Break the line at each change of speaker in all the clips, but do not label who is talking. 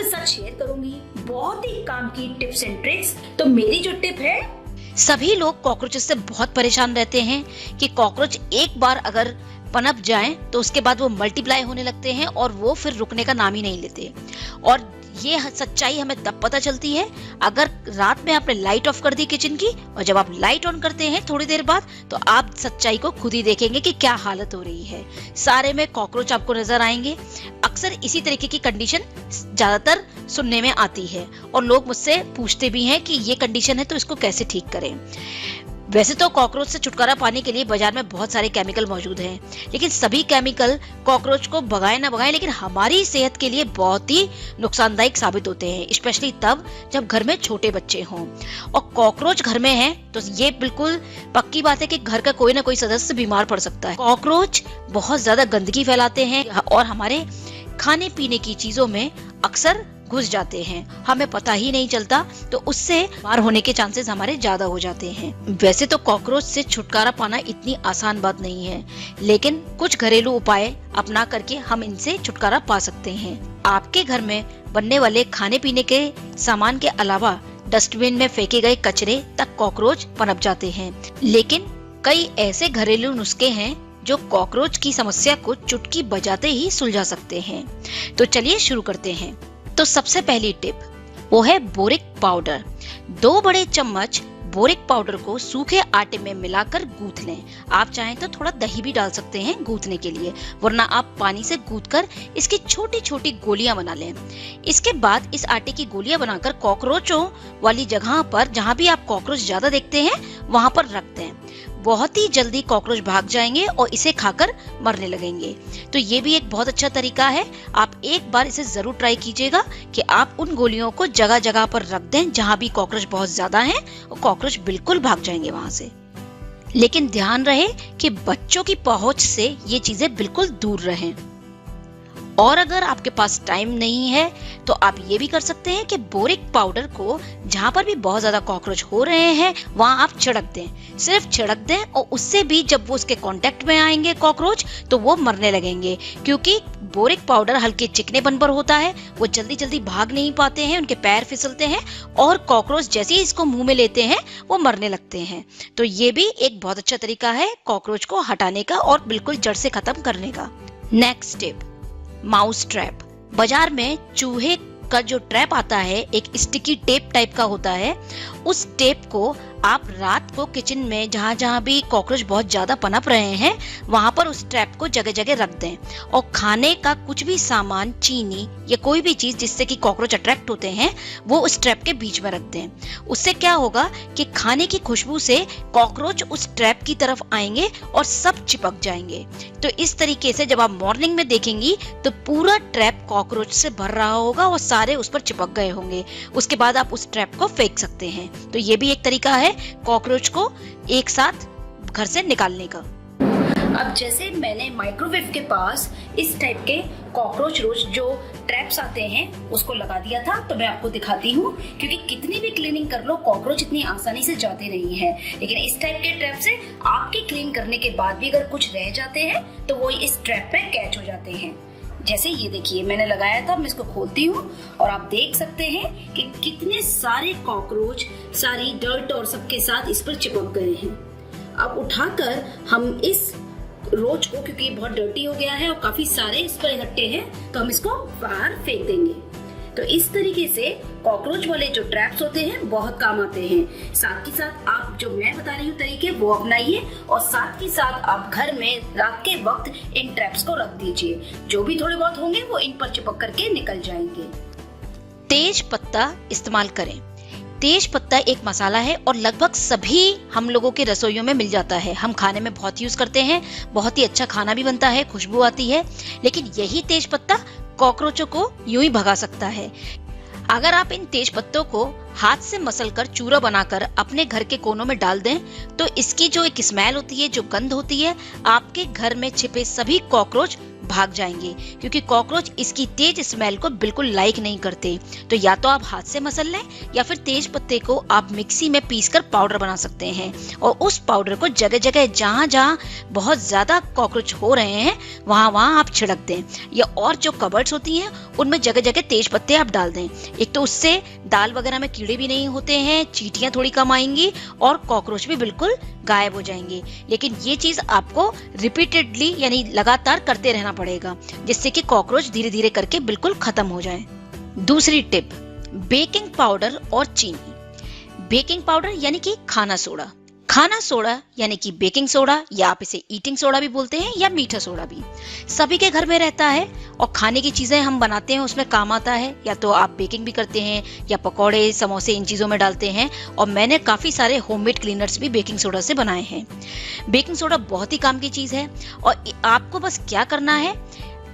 आपके साथ शेयर करूंगी बहुत ही काम की टिप्स एंड ट्रिक्स। तो मेरी जो टिप है,
सभी लोग कॉकरोचेस से बहुत परेशान रहते हैं कि कॉकरोच एक बार अगर पनप जाएं तो उसके बाद वो मल्टीप्लाई होने लगते हैं और वो फिर रुकने का नाम ही नहीं लेते। और ये सच्चाई हमें तब पता चलती है अगर रात में आपने लाइट ऑफ कर दी किचन की, और जब आप लाइट ऑन करते हैं थोड़ी देर बाद, तो आप सच्चाई को खुद ही देखेंगे कि क्या हालत हो रही है। सारे में कॉकरोच आपको नजर आएंगे। अक्सर इसी तरीके की कंडीशन ज्यादातर सुनने में आती है और लोग मुझसे पूछते भी हैं कि ये कंडीशन है तो इसको कैसे ठीक करें। वैसे तो कॉकरोच से छुटकारा पाने के लिए बाजार में बहुत सारे केमिकल मौजूद हैं, लेकिन सभी केमिकल कॉकरोच को भगाए ना भगाए लेकिन हमारी सेहत के लिए बहुत ही नुकसानदायक साबित होते हैं, स्पेशली तब जब घर में छोटे बच्चे हों और कॉकरोच घर में हैं तो ये बिल्कुल पक्की बात है कि घर का कोई ना कोई सदस्य बीमार पड़ सकता है। कॉकरोच बहुत ज्यादा गंदगी फैलाते हैं और हमारे खाने पीने की चीजों में अक्सर घुस जाते हैं, हमें पता ही नहीं चलता, तो उससे बीमार होने के चांसेस हमारे ज्यादा हो जाते हैं। वैसे तो कॉकरोच से छुटकारा पाना इतनी आसान बात नहीं है, लेकिन कुछ घरेलू उपाय अपना करके हम इनसे छुटकारा पा सकते हैं। आपके घर में बनने वाले खाने पीने के सामान के अलावा डस्टबिन में फेंके गए कचरे तक कॉकरोच पनप जाते हैं, लेकिन कई ऐसे घरेलू नुस्खे हैं जो कॉकरोच की समस्या को चुटकी बजाते ही सुलझा सकते हैं। तो चलिए शुरू करते हैं। तो सबसे पहली टिप वो है बोरिक पाउडर। 2 बड़े चम्मच बोरिक पाउडर को सूखे आटे में मिलाकर गूंथ लें। आप चाहें तो थोड़ा दही भी डाल सकते हैं गूंथने के लिए, वरना आप पानी से गूंथकर इसकी छोटी छोटी गोलियां बना लें। इसके बाद इस आटे की गोलियां बनाकर कॉकरोचों वाली जगह पर, जहां भी आप कॉकरोच ज्यादा देखते हैं वहां पर रख दें। बहुत ही जल्दी कॉकरोच भाग जाएंगे और इसे खाकर मरने लगेंगे। तो ये भी एक बहुत अच्छा तरीका है। आप एक बार इसे जरूर ट्राई कीजिएगा कि आप उन गोलियों को जगह जगह पर रख दें जहां भी कॉकरोच बहुत ज्यादा हैं और कॉकरोच बिल्कुल भाग जाएंगे वहां से। लेकिन ध्यान रहे कि बच्चों की पहुंच से ये चीजें बिल्कुल दूर रहें। और अगर आपके पास टाइम नहीं है तो आप ये भी कर सकते हैं कि बोरिक पाउडर को जहां पर भी बहुत ज्यादा कॉकरोच हो रहे हैं वहां आप छिड़क दें, सिर्फ छिड़क दें, और उससे भी जब वो उसके कांटेक्ट में आएंगे कॉकरोच तो वो मरने लगेंगे, क्योंकि बोरिक पाउडर हल्के चिकनेपन पर होता है, वो जल्दी जल्दी भाग नहीं पाते हैं, उनके पैर फिसलते हैं और कॉकरोच जैसे ही इसको मुंह में लेते हैं वो मरने लगते हैं। तो ये भी एक बहुत अच्छा तरीका है कॉकरोच को हटाने का और बिल्कुल जड़ से खत्म करने का। Next tip, mouse trap. बाजार में चूहे का जो ट्रैप आता है एक स्टिकी टेप टाइप का होता है, उस टेप को आप रात को किचन में जहां जहां भी कॉकरोच बहुत ज्यादा पनप रहे हैं वहां पर उस ट्रैप को जगह जगह रख दें और खाने का कुछ भी सामान, चीनी या कोई भी चीज जिससे कि कॉकरोच अट्रैक्ट होते हैं वो उस ट्रैप के बीच में रख दें। उससे क्या होगा कि खाने की खुशबू से कॉकरोच उस ट्रैप की तरफ आएंगे और सब चिपक जाएंगे। तो इस तरीके से जब आप मॉर्निंग में देखेंगी तो पूरा ट्रैप कॉकरोच से भर रहा होगा और सारे उस पर चिपक गए होंगे। उसके बाद आप उस ट्रैप को फेंक सकते हैं। तो ये भी एक तरीका है कॉकरोच को एक साथ घर से निकालने का।
अब जैसे मैंने माइक्रोवेव के पास इस टाइप के कॉकरोच रोज जो ट्रैप्स आते हैं उसको लगा दिया था, तो मैं आपको दिखाती हूँ, क्योंकि कितनी भी क्लीनिंग कर लो कॉकरोच इतनी आसानी से जाते नहीं है। लेकिन इस टाइप के ट्रैप से आपके क्लीन करने के बाद भी अगर कुछ रह जाते हैं तो वो इस ट्रैप पे कैच हो जाते हैं। जैसे ये देखिए मैंने लगाया था, मैं इसको खोलती हूँ और आप देख सकते हैं कि कितने सारे कॉकरोच सारी डर्ट और सबके साथ इस पर चिपक गए हैं। अब उठाकर हम इस रोच को, क्योंकि बहुत डर्टी हो गया है और काफी सारे इस पर इकट्ठे हैं, तो हम इसको बाहर फेंक देंगे। तो इस तरीके से कॉकरोच वाले जो ट्रैप्स होते हैं बहुत काम आते हैं। साथ ही साथ आप जो मैं बता रही हूँ तरीके वो अपनाइए और साथ ही साथ आप घर में रात के वक्त इन ट्रैप्स को रख दीजिए। जो भी थोड़े बहुत होंगे वो इन पर चिपक करके निकल जाएंगे।
तेज पत्ता इस्तेमाल करें। तेज पत्ता एक मसाला है और लगभग सभी हम लोगों के रसोइयों में मिल जाता है। हम खाने में बहुत यूज करते हैं, बहुत ही अच्छा खाना भी बनता है, खुशबू आती है। लेकिन यही तेज पत्ता कॉकरोचों को यूं ही भगा सकता है। अगर आप इन तेज पत्तों को हाथ से मसलकर चूरा बनाकर अपने घर के कोनों में डाल दें तो इसकी जो एक स्मेल होती है, जो गंध होती है, आपके घर में छिपे सभी कॉकरोच भाग जाएंगे, क्योंकि कॉकरोच इसकी तेज स्मेल को बिल्कुल लाइक नहीं करते। तो या तो आप हाथ से मसल लें या फिर तेज पत्ते को आप मिक्सी में पीसकर पाउडर बना सकते हैं और उस पाउडर को जगह जगह जहां जहां बहुत ज्यादा कॉकरोच हो रहे हैं वहां वहां आप छिड़क दें। या और जो कबर्ड्स होती हैं उनमें जगह जगह तेज पत्ते आप डाल दें। एक तो उससे दाल वगैरह में कीड़े भी नहीं होते हैं, चींटियां थोड़ी कम आएंगी और कॉकरोच भी बिल्कुल गायब हो जाएंगे। लेकिन ये चीज आपको रिपीटेडली यानी लगातार करते रहना पड़ेगा, जिससे कि कॉकरोच धीरे धीरे करके बिल्कुल खत्म हो जाए। दूसरी टिप, बेकिंग पाउडर और चीनी। बेकिंग पाउडर यानी कि खाना सोडा, खाना सोडा यानी कि बेकिंग सोडा, या आप इसे ईटिंग सोडा भी बोलते हैं या मीठा सोडा भी, सभी के घर में रहता है और खाने की चीजें हम बनाते हैं उसमें काम आता है। या तो आप बेकिंग भी करते हैं या पकौड़े समोसे इन चीजों में डालते हैं, और मैंने काफी सारे होममेड क्लीनर्स भी बेकिंग सोडा से बनाए हैं। बेकिंग सोडा बहुत ही काम की चीज है और आपको बस क्या करना है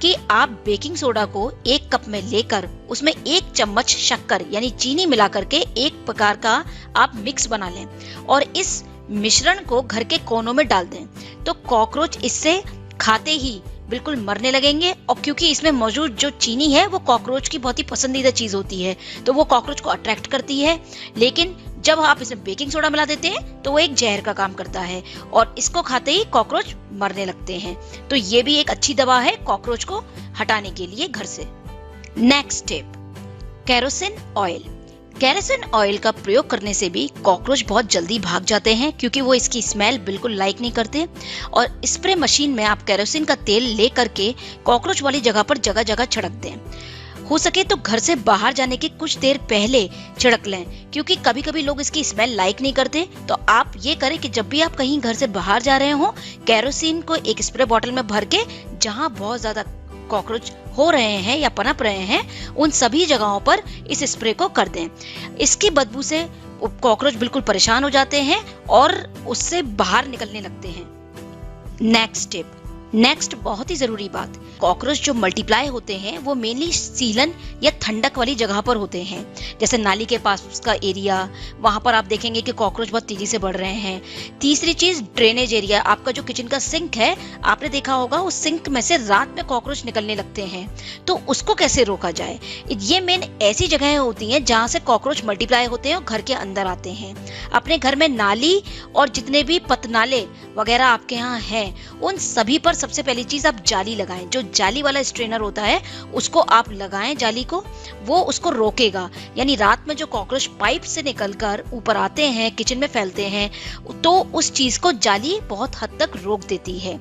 कि आप बेकिंग सोडा को 1 कप में लेकर उसमें 1 चम्मच शक्कर यानी चीनी मिला करके एक प्रकार का आप मिक्स बना लें और इस मिश्रण को घर के कोनों में डाल दें। तो कॉकरोच इससे खाते ही बिल्कुल मरने लगेंगे, और क्योंकि इसमें मौजूद जो चीनी है वो कॉकरोच की बहुत ही पसंदीदा चीज होती है, तो वो कॉकरोच को अट्रैक्ट करती है। लेकिन जब आप इसमें बेकिंग सोडा मिला देते हैं तो वो एक जहर का काम करता है और इसको खाते ही कॉकरोच मरने लगते हैं। तो ये भी एक अच्छी दवा है कॉकरोच को हटाने के लिए घर से। Next tip, kerosene oil. Kerosene oil का प्रयोग करने से भी कॉकरोच बहुत जल्दी भाग जाते हैं, क्योंकि वो इसकी स्मेल बिल्कुल लाइक नहीं करते। और स्प्रे मशीन में आप केरोसिन का तेल ले करके कॉकरोच वाली जगह पर जगह जगह छिड़क दें। हो सके तो घर से बाहर जाने के कुछ देर पहले छिड़क लें, क्योंकि कभी कभी लोग इसकी स्मेल लाइक नहीं करते। तो आप ये करें कि जब भी आप कहीं घर से बाहर जा रहे हो, केरोसिन को एक स्प्रे बॉटल में भर के जहां बहुत ज्यादा कॉकरोच हो रहे हैं या पनप रहे हैं उन सभी जगहों पर इस स्प्रे को कर दें। इसकी बदबू से कॉकरोच बिल्कुल परेशान हो जाते हैं और उससे बाहर निकलने लगते हैं। नेक्स्ट टिप, नेक्स्ट बहुत ही जरूरी बात, कॉकरोच जो मल्टीप्लाई होते हैं वो मेनली सीलन या ठंडक वाली जगह पर होते हैं, जैसे नाली के पास उसका एरिया, वहां पर आप देखेंगे कि कॉकरोच बहुत तेजी से बढ़ रहे हैं। तीसरी चीज, ड्रेनेज एरिया, आपका जो किचन का सिंक है आपने देखा होगा उस सिंक में से रात में कॉकरोच निकलने लगते हैं, तो उसको कैसे रोका जाए। ये मेन ऐसी जगहें होती हैं जहां से कॉकरोच मल्टीप्लाई होते हैं और घर के अंदर आते हैं। अपने घर में नाली और जितने भी पतनाले वगैरह आपके यहाँ हैं उन सभी पर सबसे पहली चीज आप जाली लगाएं। जो जाली वाला स्ट्रेनर होता है उसको आप लगाएं जाली को, वो उसको रोकेगा। यानी रात में जो कॉकरोच पाइप से निकलकर ऊपर आते हैं किचन में फैलते हैं, तो उस चीज को जाली बहुत हद तक रोक देती है।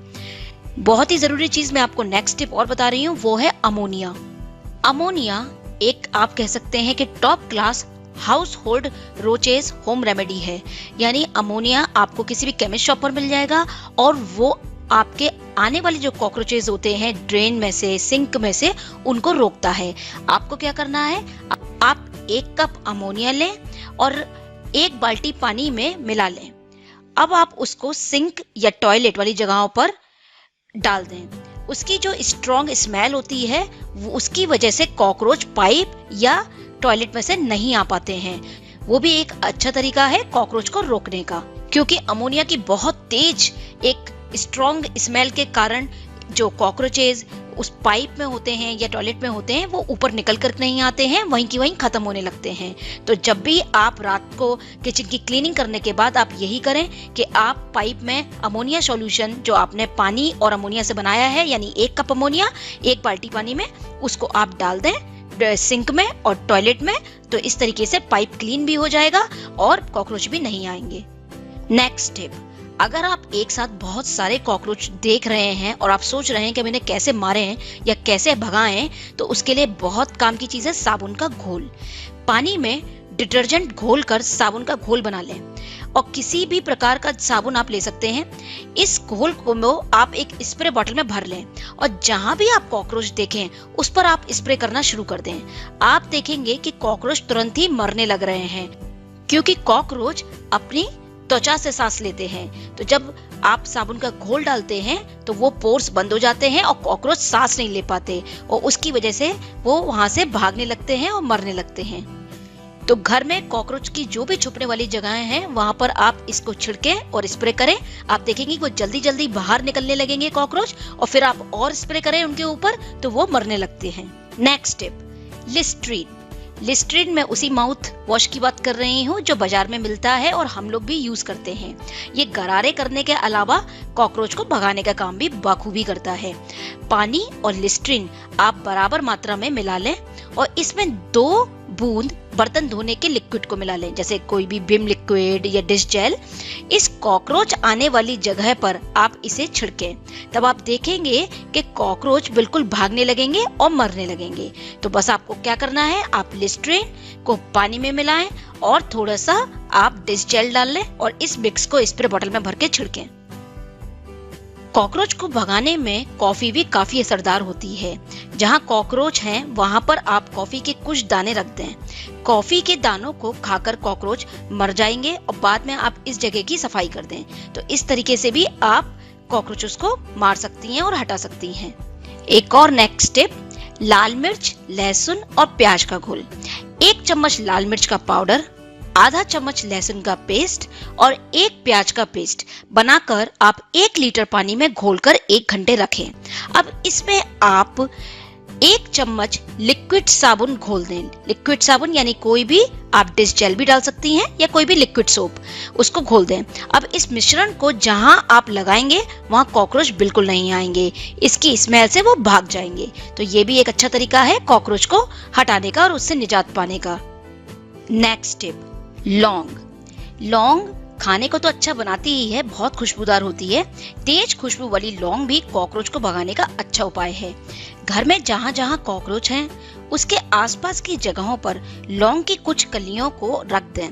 बहुत ही जरूरी चीज मैं आपको नेक्स्ट टिप और बता रही हूँ, वो है अमोनिया। अमोनिया एक आप कह सकते हैं कि top class house hold roaches home remedy है। यानी अमोनिया आपको किसी भी केमिस्ट शॉप पर मिल जाएगा और वो आपके आने वाले जो कॉकरोचेस होते हैं ड्रेन में से, सिंक में से, उनको रोकता है। आपको क्या करना है, आप 1 कप अमोनिया लें और 1 बाल्टी पानी में मिला लें। अब आप उसको सिंक या टॉयलेट वाली जगहों पर डाल दें। उसकी जो स्ट्रॉन्ग स्मेल होती है वो उसकी वजह से कॉकरोच पाइप या टॉयलेट में से नहीं आ पाते हैं। वो भी एक अच्छा तरीका है कॉकरोच को रोकने का, क्योंकि अमोनिया की बहुत तेज एक स्ट्रॉन्ग स्मेल के कारण जो कॉकरोचेस उस पाइप में होते हैं या टॉयलेट में होते हैं वो ऊपर निकल कर नहीं आते हैं, वहीं की वहीं खत्म होने लगते हैं। तो जब भी आप रात को किचन की क्लीनिंग करने के बाद आप यही करें कि आप पाइप में अमोनिया सॉल्यूशन जो आपने पानी और अमोनिया से बनाया है, यानी 1 कप अमोनिया 1 बाल्टी पानी में, उसको आप डाल दें सिंक में और टॉयलेट में। तो इस तरीके से पाइप क्लीन भी हो जाएगा और कॉकरोच भी नहीं आएंगे। नेक्स्ट टिप, अगर आप एक साथ बहुत सारे कॉकरोच देख रहे हैं और आप सोच रहे हैं कि मैंने कैसे मारे हैं या कैसे भगाएं, तो उसके लिए बहुत काम की चीज है साबुन का घोल। पानी में डिटर्जेंट घोल कर साबुन का घोल बना लें और किसी भी प्रकार का साबुन आप ले सकते हैं। इस घोल को आप एक स्प्रे बॉटल में भर लें और जहां भी आप कॉकरोच देखें उस पर आप स्प्रे करना शुरू कर दें। आप देखेंगे कि कॉकरोच तुरंत ही मरने लग रहे हैं, क्योंकि कॉकरोच अपनी त्वचा से सांस लेते हैं। तो जब आप साबुन का घोल डालते हैं तो वो पोर्स बंद हो जाते हैं और कॉकरोच सांस नहीं ले पाते और उसकी वजह से वो वहां से भागने लगते हैं और मरने लगते हैं। तो घर में कॉकरोच की जो भी छुपने वाली जगहें हैं वहां पर आप इसको छिड़कें और स्प्रे करें। आप देखेंगे वो जल्दी जल्दी बाहर निकलने लगेंगे कॉकरोच, और फिर आप और स्प्रे करें उनके ऊपर तो वो मरने लगते हैं। Next tip, Listerine. लिस्ट्रीन में उसी माउथ वॉश की बात कर रही हूँ जो बाजार में मिलता है और हम लोग भी यूज करते हैं। ये गरारे करने के अलावा कॉकरोच को भगाने का काम भी बखूबी करता है। पानी और लिस्ट्रीन आप बराबर मात्रा में मिला लें और इसमें 2 बूंद बर्तन धोने के लिक्विड को मिला लें, जैसे कोई भी विम लिक्विड या डिश जेल। इस कॉकरोच आने वाली जगह पर आप इसे छिड़कें, तब आप देखेंगे कि कॉकरोच बिल्कुल भागने लगेंगे और मरने लगेंगे। तो बस आपको क्या करना है, आप लिस्ट्रीन को पानी में मिलाएं और थोड़ा सा आप डिश जेल डाल लें और इस मिक्स को स्प्रे बोतल में भर के छिड़कें। कॉकरोच को भगाने में कॉफी भी काफी असरदार होती है। जहाँ कॉकरोच हैं वहां पर आप कॉफी के कुछ दाने रख दें। कॉफी के दानों को खाकर कॉकरोच मर जाएंगे और बाद में आप इस जगह की सफाई कर दें। तो इस तरीके से भी आप कॉकरोचेस को मार सकती हैं और हटा सकती हैं। एक और नेक्स्ट टिप, लाल मिर्च, लहसुन और प्याज का घोल। 1 चम्मच लाल मिर्च का पाउडर, आधा चम्मच लहसुन का पेस्ट और 1 प्याज का पेस्ट बनाकर आप 1 लीटर पानी में घोलकर 1 घंटे रखें। अब इसमें आप 1 चम्मच लिक्विड साबुन घोल दें। लिक्विड साबुन यानी कोई भी, आप डिश जेल भी डाल सकती हैं या कोई भी लिक्विड सोप, उसको घोल दें। अब इस मिश्रण को जहां आप लगाएंगे वहां कॉकरोच बिल्कुल नहीं आएंगे, इसकी स्मेल से वो भाग जाएंगे। तो ये भी एक अच्छा तरीका है कॉकरोच को हटाने का और उससे निजात पाने का। नेक्स्ट टिप, लौंग। लौंग खाने को तो अच्छा बनाती ही है, बहुत खुशबूदार होती है। तेज खुशबू वाली लौंग भी कॉकरोच को भगाने का अच्छा उपाय है। घर में जहाँ जहाँ कॉकरोच हैं उसके आसपास की जगहों पर लौंग की कुछ कलियों को रख दें।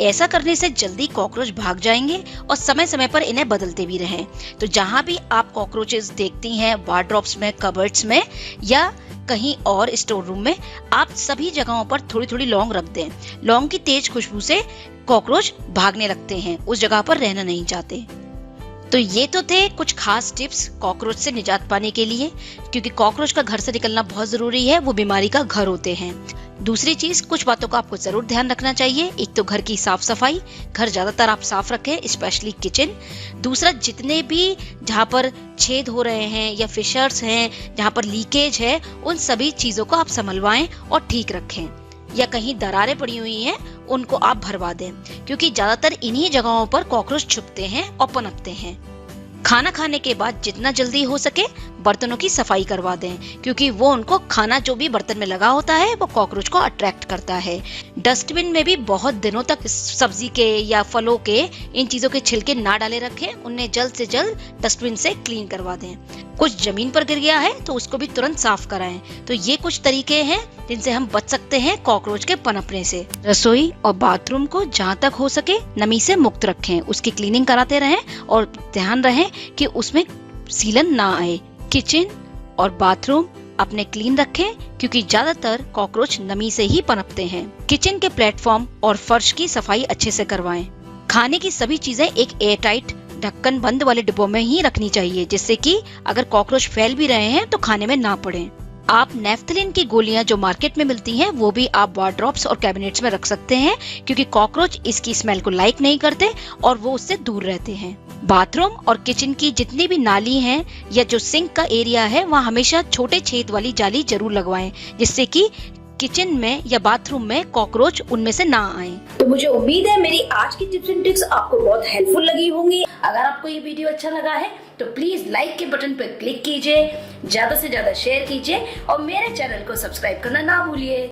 ऐसा करने से जल्दी कॉकरोच भाग जाएंगे और समय समय पर इन्हें बदलते भी रहें। तो जहाँ भी आप कॉकरोचेस देखती हैं, वार्डरोब्स में, कबर्ड्स में या कहीं और स्टोर रूम में, आप सभी जगहों पर थोड़ी थोड़ी लौंग रख दें। लौंग की तेज खुशबू से कॉकरोच भागने लगते हैं, उस जगह पर रहना नहीं चाहते। तो ये तो थे कुछ खास टिप्स कॉकरोच से निजात पाने के लिए, क्योंकि कॉकरोच का घर से निकलना बहुत जरूरी है, वो बीमारी का घर होते हैं। दूसरी चीज, कुछ बातों का आपको जरूर ध्यान रखना चाहिए। एक तो घर की साफ सफाई, घर ज्यादातर आप साफ रखें, स्पेशली किचन। दूसरा, जितने भी जहाँ पर छेद हो रहे हैं या फिशर्स हैं, जहाँ पर लीकेज है, उन सभी चीजों को आप संभलवाएं और ठीक रखें। या कहीं दरारें पड़ी हुई हैं उनको आप भरवा दें, क्योंकि ज्यादातर इन्हीं जगहों पर कॉकरोच छुपते हैं और पनपते हैं। खाना खाने के बाद जितना जल्दी हो सके बर्तनों की सफाई करवा दें, क्योंकि वो उनको खाना जो भी बर्तन में लगा होता है वो कॉकरोच को अट्रैक्ट करता है। डस्टबिन में भी बहुत दिनों तक सब्जी के या फलों के इन चीजों के छिलके ना डाले रखें, उन्हें जल्द से जल्द डस्टबिन से क्लीन करवा दें। कुछ जमीन पर गिर गया है तो उसको भी तुरंत साफ कराएं। तो ये कुछ तरीके हैं जिनसे हम बच सकते हैं कॉकरोच के पनपने से। रसोई और बाथरूम को जहाँ तक हो सके नमी से मुक्त रखें, उसकी क्लीनिंग कराते रहें और ध्यान रहे कि उसमें सीलन ना आए। किचन और बाथरूम अपने क्लीन रखें, क्योंकि ज्यादातर कॉकरोच नमी से ही पनपते हैं। किचन के प्लेटफॉर्म और फर्श की सफाई अच्छे से करवाएं। खाने की सभी चीजें एक एयरटाइट ढक्कन बंद वाले डिब्बों में ही रखनी चाहिए, जिससे कि अगर कॉकरोच फैल भी रहे हैं तो खाने में ना पड़े। आप नेफ्थलीन की गोलियां जो मार्केट में मिलती हैं वो भी आप वार्डरोब्स और कैबिनेट्स में रख सकते हैं, क्योंकि कॉकरोच इसकी स्मेल को लाइक नहीं करते और वो उससे दूर रहते हैं। बाथरूम और किचन की जितनी भी नाली हैं या जो सिंक का एरिया है वहाँ हमेशा छोटे छेद वाली जाली जरूर लगवाएं, जिससे कि किचन में या बाथरूम में कॉकरोच उनमें से ना आए।
तो मुझे उम्मीद है मेरी आज की टिप्स एंड ट्रिक्स आपको बहुत हेल्पफुल लगी होंगी। अगर आपको ये वीडियो अच्छा लगा है तो प्लीज लाइक के बटन पर क्लिक कीजिए, ज्यादा से ज्यादा शेयर कीजिए और मेरे चैनल को सब्सक्राइब करना ना भूलिए।